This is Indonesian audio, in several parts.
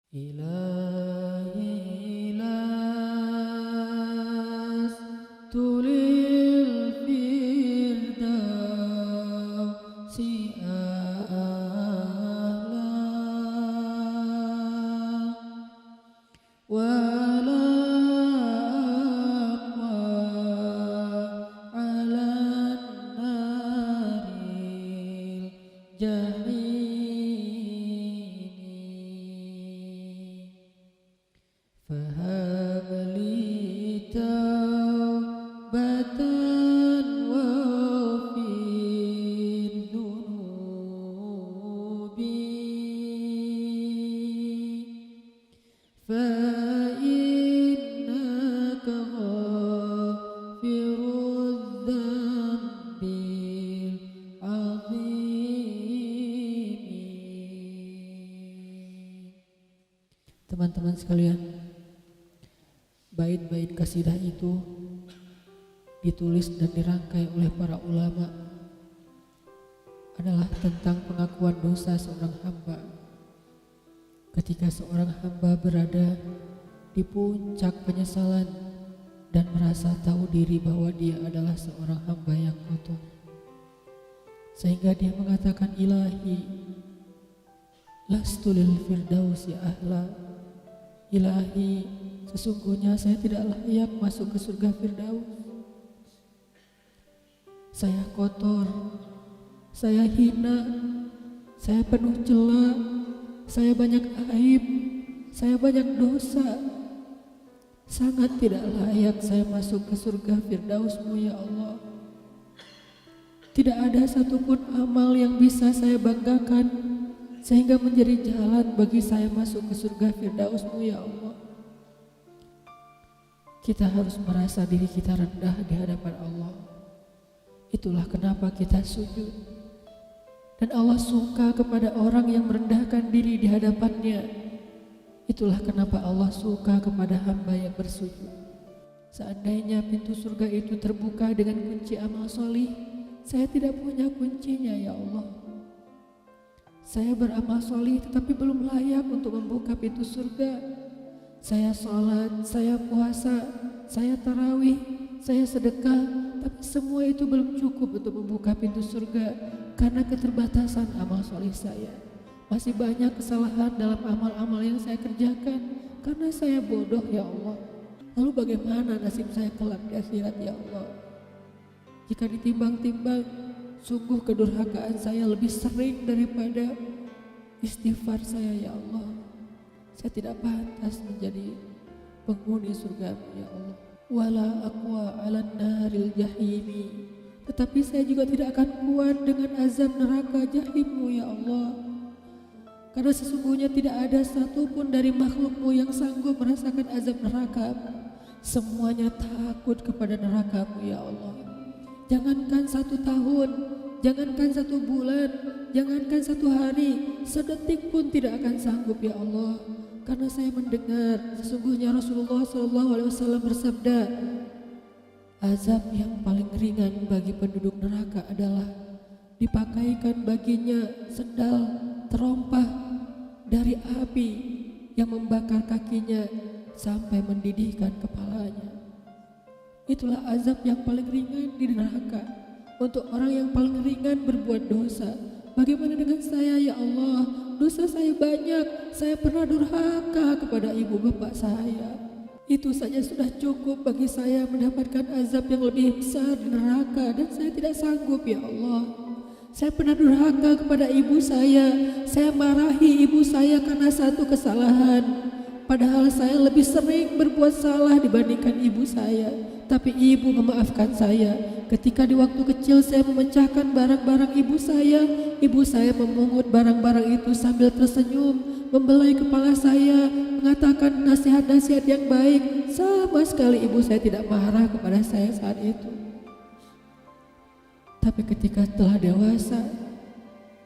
إلهي لست للفردوس أعلى ولا أقوى على النار الجحيم فهب لي توبة واغفر ذنوبي فإنك غافر الذنب العظيم. Teman-teman sekalian, bait-bait kasidah itu ditulis dan dirangkai oleh para ulama adalah tentang pengakuan dosa seorang hamba. Ketika seorang hamba berada di puncak penyesalan dan merasa tahu diri bahwa dia adalah seorang hamba yang kotor, sehingga dia mengatakan, Ilahi lastu lil firdausi ahla. Ilahi, sesungguhnya saya tidak layak masuk ke surga Firdaus. Saya kotor, saya hina, saya penuh cela, saya banyak aib, saya banyak dosa. Sangat tidak layak saya masuk ke surga Firdaus-Mu ya Allah. Tidak ada satupun amal yang bisa saya banggakan sehingga menjadi jalan bagi saya masuk ke surga Firdaus-Mu ya Allah. Kita harus merasa diri kita rendah di hadapan Allah. Itulah kenapa kita sujud. Dan Allah suka kepada orang yang merendahkan diri di hadapannya. Itulah kenapa Allah suka kepada hamba yang bersujud. Seandainya pintu surga itu terbuka dengan kunci amal solih, saya tidak punya kuncinya ya Allah. Saya beramal solih tetapi belum layak untuk membuka pintu surga. Saya sholat, saya puasa, saya tarawih, saya sedekah, tapi semua itu belum cukup untuk membuka pintu surga karena keterbatasan amal solih saya. Masih banyak kesalahan dalam amal-amal yang saya kerjakan karena saya bodoh ya Allah. Lalu bagaimana nasib saya kelak di akhirat ya Allah? Jika ditimbang-timbang, sungguh kedurhakaan saya lebih sering daripada istighfar saya ya Allah. Saya tidak pantas menjadi penghuni surga ya Allah. Wala aqwa 'alan naril jahimi. Tetapi saya juga tidak akan kuat dengan azab neraka jahim-Mu ya Allah. Karena sesungguhnya tidak ada satupun dari makhluk-Mu yang sanggup merasakan azab neraka. Semuanya takut kepada neraka-Mu ya Allah. Jangankan 1 tahun, jangankan 1 bulan, jangankan 1 hari, sedetik pun tidak akan sanggup ya Allah. Karena saya mendengar sesungguhnya Rasulullah SAW bersabda, azab yang paling ringan bagi penduduk neraka adalah dipakaikan baginya sendal terompah dari api yang membakar kakinya sampai mendidihkan kepalanya. Itulah azab yang paling ringan di neraka untuk orang yang paling ringan berbuat dosa. Bagaimana dengan saya ya Allah? Dosa saya banyak, saya pernah durhaka kepada ibu bapak saya. Itu saja sudah cukup bagi saya mendapatkan azab yang lebih besar di neraka dan saya tidak sanggup ya Allah. Saya pernah durhaka kepada ibu saya marahi ibu saya karena satu kesalahan. Padahal saya lebih sering berbuat salah dibandingkan ibu saya. Tapi ibu memaafkan saya. Ketika di waktu kecil saya memecahkan barang-barang ibu saya memungut barang-barang itu sambil tersenyum, membelai kepala saya, mengatakan nasihat-nasihat yang baik. Sama sekali ibu saya tidak marah kepada saya saat itu. Tapi ketika telah dewasa,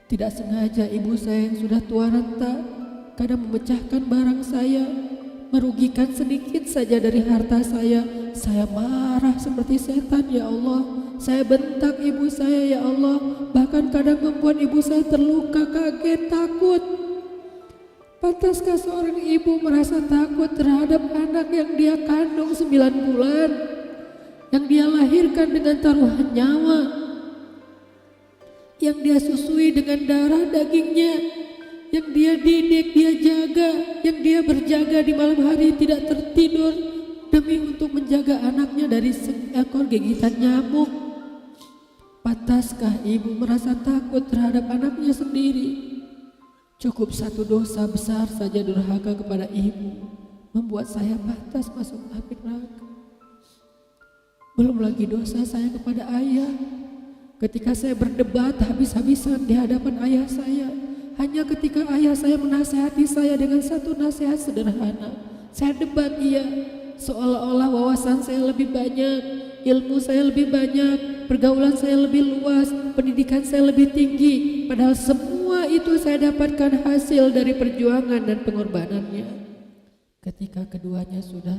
tidak sengaja ibu saya yang sudah tua renta kadang memecahkan barang saya, merugikan sedikit saja dari harta saya marah seperti setan ya Allah. Saya bentak ibu saya ya Allah, bahkan kadang membuat ibu saya terluka, kaget, takut. Pantaskah seorang ibu merasa takut terhadap anak yang dia kandung 9 bulan, yang dia lahirkan dengan taruhan nyawa, yang dia susui dengan darah dagingnya, yang dia didik, dia jaga, yang dia berjaga di malam hari tidak tertidur demi untuk menjaga anaknya dari seekor gigitan nyamuk? Pantaskah ibu merasa takut terhadap anaknya sendiri? Cukup satu dosa besar saja durhaka kepada ibu membuat saya pantas masuk api neraka. Belum lagi dosa saya kepada ayah. Ketika saya berdebat habis-habisan di hadapan ayah saya, hanya ketika ayah saya menasihati saya dengan satu nasihat sederhana, saya debat ia, seolah-olah wawasan saya lebih banyak, ilmu saya lebih banyak, pergaulan saya lebih luas, pendidikan saya lebih tinggi, padahal semua itu saya dapatkan hasil dari perjuangan dan pengorbanannya. Ketika keduanya sudah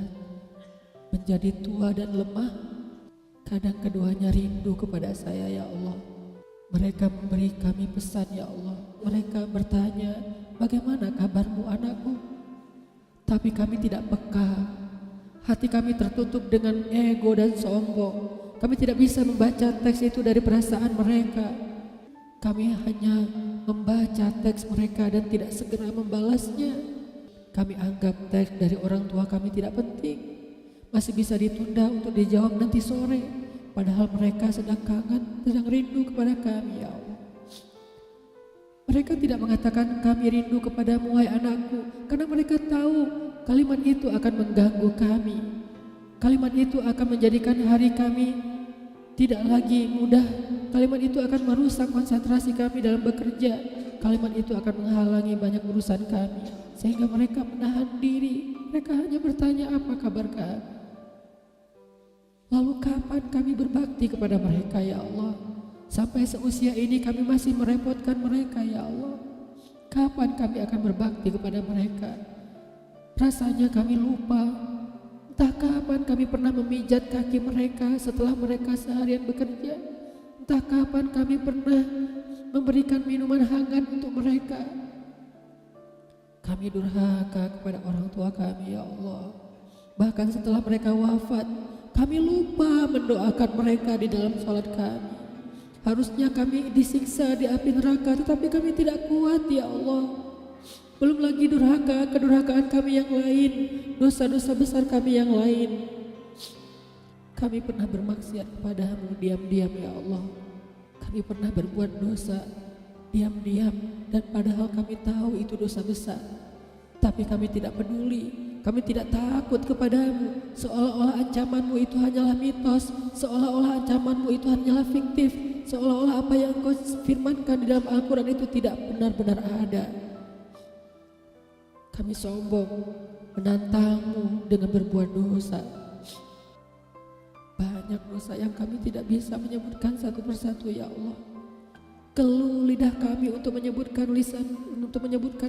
menjadi tua dan lemah, kadang keduanya rindu kepada saya, ya Allah. Mereka memberi kami pesan, ya Allah. Mereka bertanya, bagaimana kabarmu anakku? Tapi kami tidak peka. Hati kami tertutup dengan ego dan sombong. Kami tidak bisa membaca teks itu dari perasaan mereka. Kami hanya membaca teks mereka dan tidak segera membalasnya. Kami anggap teks dari orang tua kami tidak penting, masih bisa ditunda untuk dijawab nanti sore. Padahal mereka sedang kangen, sedang rindu kepada kami, ya Allah. Mereka tidak mengatakan kami rindu kepadamu wahai anakku, karena mereka tahu kalimat itu akan mengganggu kami. Kalimat itu akan menjadikan hari kami tidak lagi mudah. Kalimat itu akan merusak konsentrasi kami dalam bekerja. Kalimat itu akan menghalangi banyak urusan kami, sehingga mereka menahan diri. Mereka hanya bertanya apa kabar kami. Lalu kapan kami berbakti kepada mereka, ya Allah? Sampai seusia ini kami masih merepotkan mereka, ya Allah. Kapan kami akan berbakti kepada mereka? Rasanya kami lupa. Entah kapan kami pernah memijat kaki mereka setelah mereka seharian bekerja. Entah kapan kami pernah memberikan minuman hangat untuk mereka. Kami durhaka kepada orang tua kami, ya Allah. Bahkan setelah mereka wafat, kami lupa mendoakan mereka di dalam sholat kami. Harusnya kami disiksa di api neraka, tetapi kami tidak kuat, ya Allah. Belum lagi durhaka, kedurhakaan kami yang lain, dosa-dosa besar kami yang lain. Kami pernah bermaksiat kepadamu diam-diam, ya Allah. Kami pernah berbuat dosa diam-diam, dan padahal kami tahu itu dosa besar. Tapi kami tidak peduli, kami tidak takut kepadamu. Seolah-olah ancamanmu itu hanyalah mitos, seolah-olah ancamanmu itu hanyalah fiktif, seolah-olah apa yang kau firmankan di dalam Al-Quran itu tidak benar-benar ada. Kami sombong menantangmu dengan berbuat dosa. Banyak dosa yang kami tidak bisa menyebutkan satu persatu, ya Allah. Keluh lidah kami untuk menyebutkan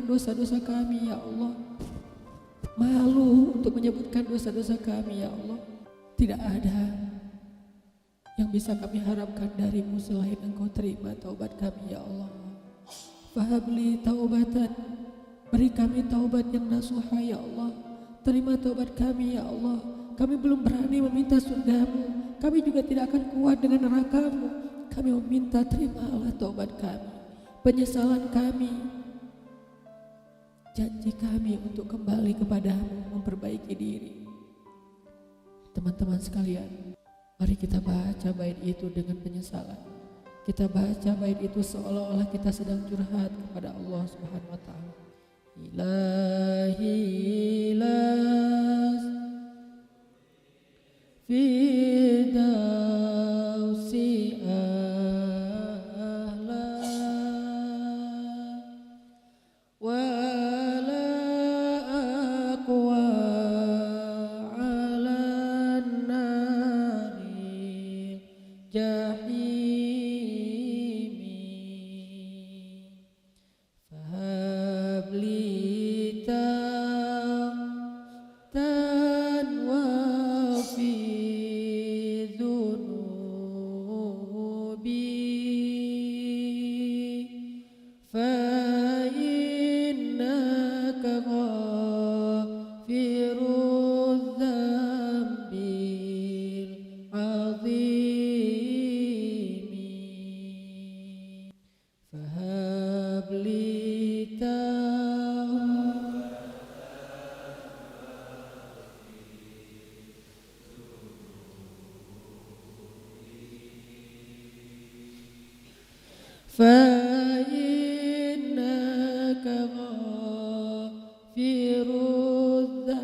dosa-dosa kami, ya Allah. Malu untuk menyebutkan dosa-dosa kami, ya Allah. Tidak ada yang bisa kami harapkan darimu selain Engkau terima taubat kami, ya Allah. Fahabli taubatan, beri kami taubat yang nasuha, ya Allah. Terima taubat kami, ya Allah. Kami belum berani meminta surgamu, kami juga tidak akan kuat dengan nerakamu. Kami meminta terimalah taubat kami, penyesalan kami, janji kami untuk kembali kepadamu, memperbaiki diri. Teman-teman sekalian, mari kita baca bait itu dengan penyesalan. Kita baca bait itu seolah-olah kita sedang curhat kepada Allah Subhanahu wa Ta'ala. Ilahi las fidausi ahla wa ala aqwa ala nari jahimi fahabli firudza